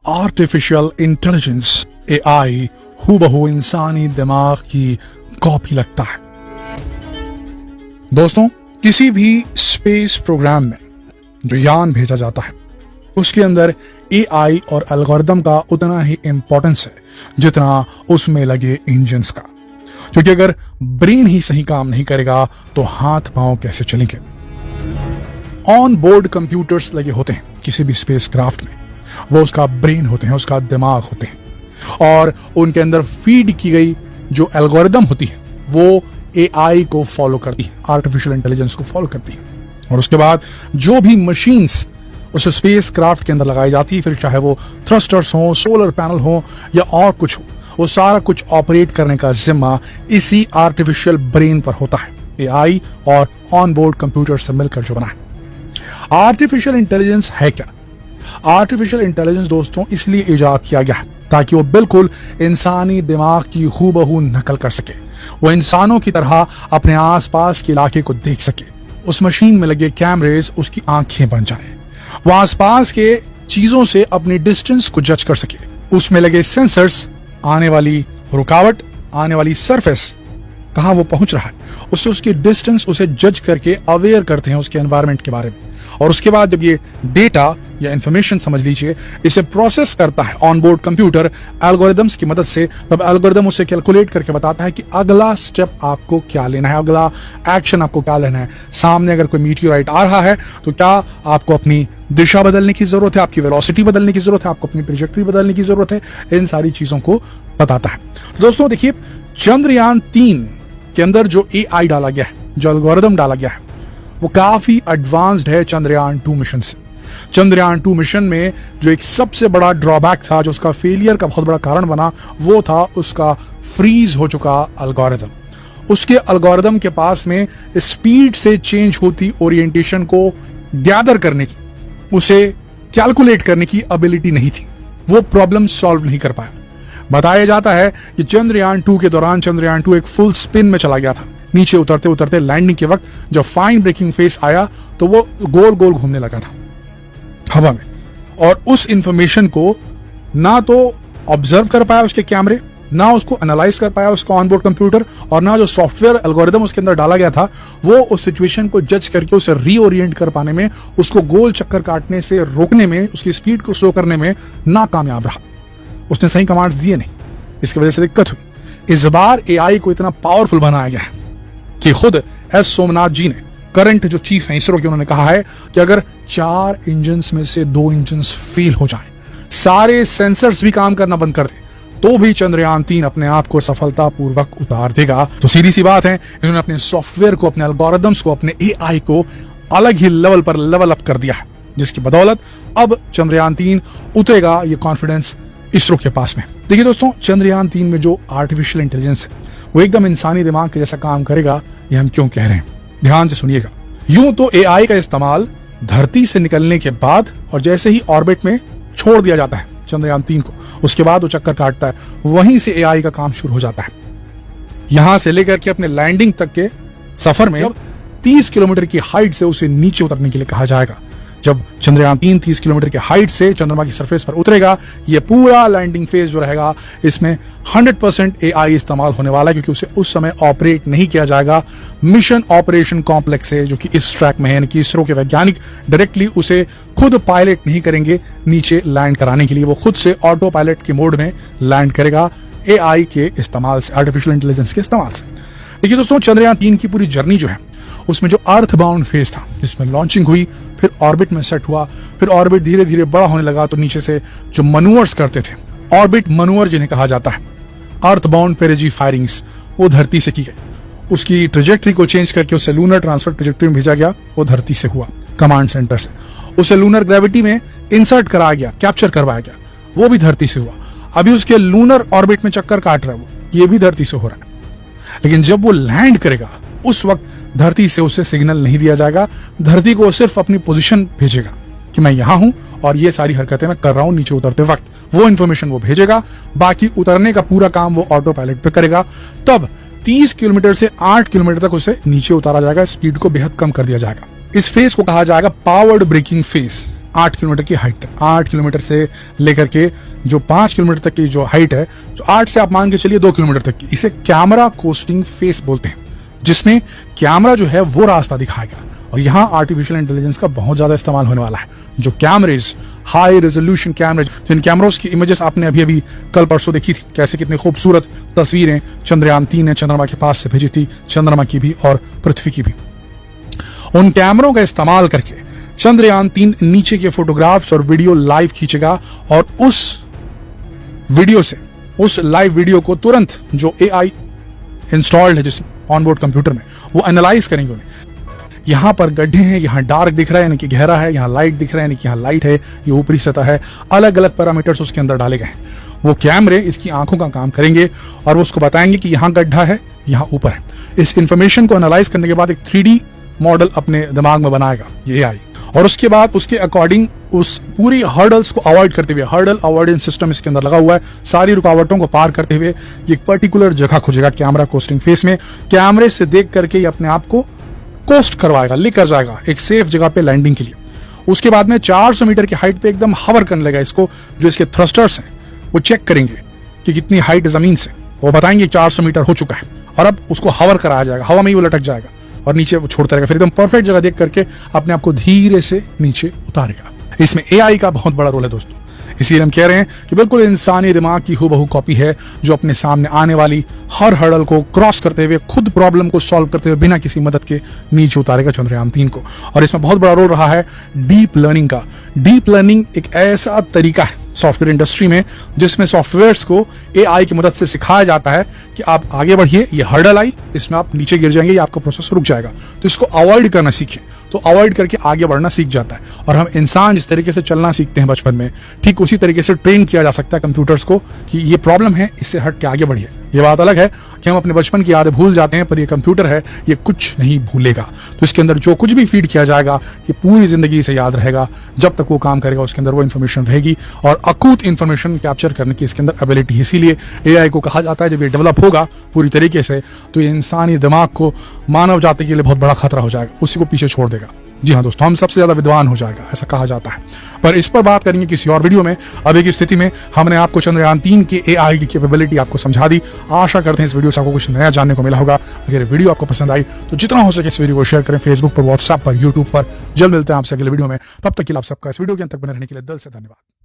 Artificial intelligence AI हूबहू इंसानी दिमाग की कॉपी लगता है। दोस्तों, किसी भी स्पेस प्रोग्राम में जो यान भेजा जाता है उसके अंदर एआई और एल्गोरिदम का उतना ही इंपॉर्टेंस है जितना उसमें लगे इंजन्स का, क्योंकि अगर ब्रेन ही सही काम नहीं करेगा तो हाथ पांव कैसे चलेंगे। ऑन बोर्ड कंप्यूटर्स लगे होते हैं किसी भी स्पेस क्राफ्ट में, वो उसका ब्रेन होते हैं, उसका दिमाग होते हैं, और उनके अंदर फीड की गई जो एल्गोरिदम होती है वो एआई को फॉलो करती है, आर्टिफिशियल इंटेलिजेंस को फॉलो करती है। और उसके बाद जो भी मशीन्स उस स्पेस क्राफ्ट के अंदर लगाई जाती है, फिर चाहे वो थ्रस्टर्स हो, सोलर पैनल हो या और कुछ हो, वो सारा कुछ ऑपरेट करने का जिम्मा इसी आर्टिफिशियल ब्रेन पर होता है, एआई और ऑन बोर्ड कंप्यूटर से मिलकर जो बना है। आर्टिफिशियल इंटेलिजेंस है क्या? आर्टिफिशियल इंटेलिजेंस दोस्तों इसलिए इजाद किया गया है ताकि वो बिल्कुल इंसानी दिमाग की हूबहू नकल कर सके, वो इंसानों की तरह अपने आसपास के इलाके को देख सके। उस मशीन में लगे कैमरेज उसकी आंखें बन जाएं, वो आसपास के चीजों से अपनी डिस्टेंस को जज कर सके। उसमें लगे सेंसर्स आने वाली रुकावट, आने वाली सरफेस कहां वो पहुंच रहा है, उससे उसकी डिस्टेंस उसे जज करके अवेयर करते हैं उसके एनवायरनमेंट के बारे में। और उसके बाद जब ये डेटा या इंफॉर्मेशन समझ लीजिए इसे प्रोसेस करता है ऑन बोर्ड कंप्यूटर एल्गोरिदम्स की मदद से, तब एल्गोरिदम उसे कैलकुलेट करके बताता है कि अगला स्टेप आपको क्या लेना है, अगला एक्शन आपको क्या लेना है। सामने अगर कोई मीटियोराइट आ रहा है तो क्या आपको अपनी दिशा बदलने की जरूरत है, आपकी वेलोसिटी बदलने की जरूरत है, आपको अपनी ट्रेजेक्टरी बदलने की जरूरत है, इन सारी चीजों को बताता है। तो दोस्तों देखिए, चंद्रयान 3 के अंदर जो एआई डाला गया है, जो एल्गोरिदम डाला गया है, वो काफी एडवांस्ड है चंद्रयान 2 मिशन से। चंद्रयान 2 मिशन में जो एक सबसे बड़ा ड्रॉबैक था, जो उसका फेलियर का बहुत बड़ा कारण बना, वो था उसका फ्रीज हो चुका एल्गोरिदम। उसके एल्गोरिदम के पास में स्पीड से चेंज होती ओरिएंटेशन को गैदर करने की, उसे कैलकुलेट करने की एबिलिटी नहीं थी, वो प्रॉब्लम सॉल्व नहीं कर पाया। बताया जाता है कि चंद्रयान 2 के दौरान चंद्रयान 2 एक फुल स्पिन में चला गया था। नीचे उतरते उतरते लैंडिंग के वक्त जब फाइन ब्रेकिंग फेस आया तो वो गोल गोल घूमने लगा था हवा में, और उस इंफॉर्मेशन को ना तो ऑब्जर्व कर पाया उसके कैमरे, ना उसको एनालाइज कर पाया उसका ऑनबोर्ड कंप्यूटर, और ना जो सॉफ्टवेयर एल्गोरिदम उसके अंदर डाला गया था वो उस सिचुएशन को जज करके उसे रीओरिएंट कर पाने में, उसको गोल चक्कर काटने से रोकने में, उसकी स्पीड को स्लो करने में नाकामयाब रहा। उसने सही कमांड्स दिए नहीं, इसकी वजह से दिक्कत हुई। इस बार एआई को इतना पावरफुल बनाया गया है कि खुद एस सोमनाथ जी ने, करंट जो चीफ हैं इसरो के, उन्होंने कहा है कि अगर 4 इंजन्स में से 2 इंजन्स फेल हो जाएं, सारे सेंसर्स भी काम करना बंद कर दें, तो भी चंद्रयान 3 अपने आप को सफलतापूर्वक उतार देगा। तो सीधी सी बात है, इन्होंने अपने सॉफ्टवेयर को, अपने एल्गोरिदम्स को, अपने एआई को अलग ही लेवल पर लेवल अप कर दिया है, जिसकी बदौलत अब चंद्रयान 3 उतरेगा, ये कॉन्फिडेंस इसरो के पास में। देखिए दोस्तों, चंद्रयान 3 में जो आर्टिफिशियल इंटेलिजेंस है वो एकदम इंसानी दिमाग के जैसा काम करेगा। ये हम क्यों कह रहे हैं, ध्यान से सुनिएगा। यूं तो एआई का इस्तेमाल धरती से निकलने के बाद और जैसे ही ऑर्बिट में छोड़ दिया जाता है चंद्रयान 3 को, उसके बाद वो चक्कर काटता है, वहीं से एआई का काम शुरू हो जाता है। यहां से लेकर के अपने लैंडिंग तक के सफर में 30 किलोमीटर की हाइट से उसे नीचे उतरने के लिए कहा जाएगा। जब चंद्रयान 3 30 किलोमीटर की हाइट से चंद्रमा की सरफेस पर उतरेगा, ये पूरा लैंडिंग फेज जो रहेगा इसमें 100% एआई इस्तेमाल होने वाला है, क्योंकि उसे उस समय ऑपरेट नहीं किया जाएगा मिशन ऑपरेशन कॉम्प्लेक्स से, जो कि इस ट्रैक में है, यानी कि इसरो के वैज्ञानिक डायरेक्टली उसे खुद पायलट नहीं करेंगे नीचे लैंड कराने के लिए, वो खुद से ऑटो पायलट के मोड में लैंड करेगा एआई के इस्तेमाल से, आर्टिफिशियल इंटेलिजेंस के इस्तेमाल से। देखिए दोस्तों, चंद्रयान 3 की पूरी जर्नी जो है उसमें जो अर्थ बाउंड फेज था, जिसमें लॉन्चिंग हुई, फिर ऑर्बिट में सेट हुआ, फिर ऑर्बिट धीरे धीरे बड़ा होने लगा, तो नीचे से जो मनूवर्स करते थे, ऑर्बिट मनूवर जिन्हें कहा जाता है, अर्थ बाउंड पेरिजी फायरिंग्स, वो धरती से की गई। उसकी ट्रेजेक्टरी को चेंज करके उसे लूनर ट्रांसफर ट्रेजेक्टरी में भेजा गया, वो धरती से हुआ कमांड सेंटर से। उसे लूनर ग्रेविटी में इंसर्ट कराया गया, कैप्चर करवाया गया, वो भी धरती से हुआ। अभी उसके लूनर ऑर्बिट में चक्कर काट रहा है, वो ये भी धरती से हो रहा है। लेकिन जब वो लैंड करेगा उस वक्त धरती से उसे सिग्नल नहीं दिया जाएगा, धरती को सिर्फ अपनी पोजीशन भेजेगा कि मैं यहां हूं और ये सारी हरकतें मैं कर रहा हूं नीचे उतरते वक्त, वो इन्फॉर्मेशन वो भेजेगा। बाकी उतरने का पूरा काम वो ऑटो पायलट पे करेगा। तब 30 किलोमीटर से 8 किलोमीटर तक उसे नीचे उतारा जाएगा, स्पीड को बेहद कम कर दिया जाएगा। इस फेज को कहा जाएगा पावर्ड ब्रेकिंग फेज। 8 किलोमीटर की हाइट तक, 8 किलोमीटर से लेकर के जो 5 किलोमीटर तक की जो हाइट है, जो 8 से आप मान के चलिए 2 किलोमीटर तक की, इसे कैमरा कोस्टिंग फेस बोलते हैं, जिसमें कैमरा जो है वो रास्ता दिखाएगा। और यहाँ आर्टिफिशियल इंटेलिजेंस का बहुत ज्यादा इस्तेमाल होने वाला है। जो कैमरेज, हाई रेजोल्यूशन कैमरेज, जिन कैमरों की इमेजेस आपने अभी अभी कल परसों देखी थी, कैसे कितनी खूबसूरत तस्वीरें चंद्रयान-3 ने चंद्रमा के पास से भेजी थी, चंद्रमा की भी और पृथ्वी की भी। उन कैमरों का इस्तेमाल करके चंद्रयान-3 नीचे के फोटोग्राफ्स और वीडियो लाइव खींचेगा और उस वीडियो से, उस लाइव वीडियो को तुरंत जो AI इंस्टॉल्ड है जिस ऑनबोर्ड कंप्यूटर में, वो एनालाइज करेंगे उन्हें। यहाँ पर गड्ढे हैं, यहाँ डार्क दिख रहा है यानी कि गहरा है, यहाँ लाइट दिख रहा है यानी कि यहाँ लाइट है, ये ऊपरी सतह है, अलग अलग पैरामीटर्स उसके अंदर डाले गए हैं। वो कैमरे इसकी आंखों का काम करेंगे और वो उसको बताएंगे कि यहाँ गड्ढा है, यहाँ ऊपर है। इस इंफॉर्मेशन को एनालाइज करने के बाद एक 3D मॉडल अपने दिमाग में बनाएगा ये AI, और उसके बाद उसके अकॉर्डिंग उस पूरी हर्डल्स को अवॉइड करते हुए, हर्डल अवॉइडेंस सिस्टम इसके अंदर लगा हुआ है, सारी रुकावटों को पार करते हुए ये एक पर्टिकुलर जगह खोजेगा कैमरा कोस्टिंग फेस में। कैमरे से देख करके ये अपने आप को कोस्ट करवाएगा, लेकर जाएगा एक सेफ जगह पे लैंडिंग के लिए। उसके बाद में 400 मीटर की हाइट पे एकदम हवर करने लगा इसको। जो इसके थ्रस्टर्स हैं वो चेक करेंगे कि कितनी हाइट जमीन से, वो बताएंगे 400 मीटर हो चुका है, और अब उसको हवर कराया जाएगा, हवा में ही वो लटक जाएगा और नीचे वो छोड़ता रहेगा। फिर एकदम परफेक्ट जगह देख करके अपने आप को धीरे से नीचे उतारेगा। इसमें AI का बहुत बड़ा रोल है दोस्तों। इसीलिए हम कह रहे हैं कि बिल्कुल इंसानी दिमाग की हूबहू कॉपी है, जो अपने सामने आने वाली हर हर्डल को क्रॉस करते हुए, खुद प्रॉब्लम को सॉल्व करते हुए, बिना किसी मदद के नीचे उतारेगा चंद्रयान-3 को। और इसमें बहुत बड़ा रोल रहा है डीप लर्निंग का। डीप लर्निंग एक ऐसा तरीका है सॉफ्टवेयर इंडस्ट्री में जिसमें सॉफ्टवेयर्स को AI की मदद से सिखाया जाता है कि आप आगे बढ़िए, ये हर्डल आई, इसमें आप नीचे गिर जाएंगे, ये आपका प्रोसेस रुक जाएगा, तो इसको अवॉइड करना सीखिए। तो अवॉइड करके आगे बढ़ना सीख जाता है। और हम इंसान जिस तरीके से चलना सीखते हैं बचपन में, ठीक उसी तरीके से ट्रेन किया जा सकता है कंप्यूटर्स को कि ये प्रॉब्लम है, इससे हट के आगे बढ़िए। ये बात अलग है कि हम अपने बचपन की यादें भूल जाते हैं, पर ये कंप्यूटर है, ये कुछ नहीं भूलेगा। तो इसके अंदर जो कुछ भी फीड किया जाएगा ये पूरी जिंदगी से याद रहेगा। जब तक वो काम करेगा उसके अंदर वो इन्फॉर्मेशन रहेगी, और अकूत इन्फॉर्मेशन कैप्चर करने की इसके अंदर एबिलिटी। इसीलिए AI को कहा जाता है जब ये डेवलप होगा पूरी तरीके से, तो ये इंसानी दिमाग को, मानव जाति के लिए बहुत बड़ा खतरा हो जाएगा, उसी को पीछे छोड़ देगा। जी हाँ दोस्तों, हम सबसे ज्यादा विद्वान हो जाएगा, ऐसा कहा जाता है। पर इस पर बात करेंगे किसी और वीडियो में। अभी की स्थिति में हमने आपको चंद्रयान-3 के AI की कैपेबिलिटी आपको समझा दी। आशा करते हैं इस वीडियो से आपको कुछ नया जानने को मिला होगा। अगर वीडियो आपको पसंद आई तो जितना हो सके इस वीडियो को शेयर करें, फेसबुक पर, व्हाट्सएप पर, यूट्यूब पर। जल्द मिलते हैं आपसे अगले वीडियो में। तब तक के लिए आप सबका इस वीडियो के अंत तक बने रहने के लिए दिल से धन्यवाद।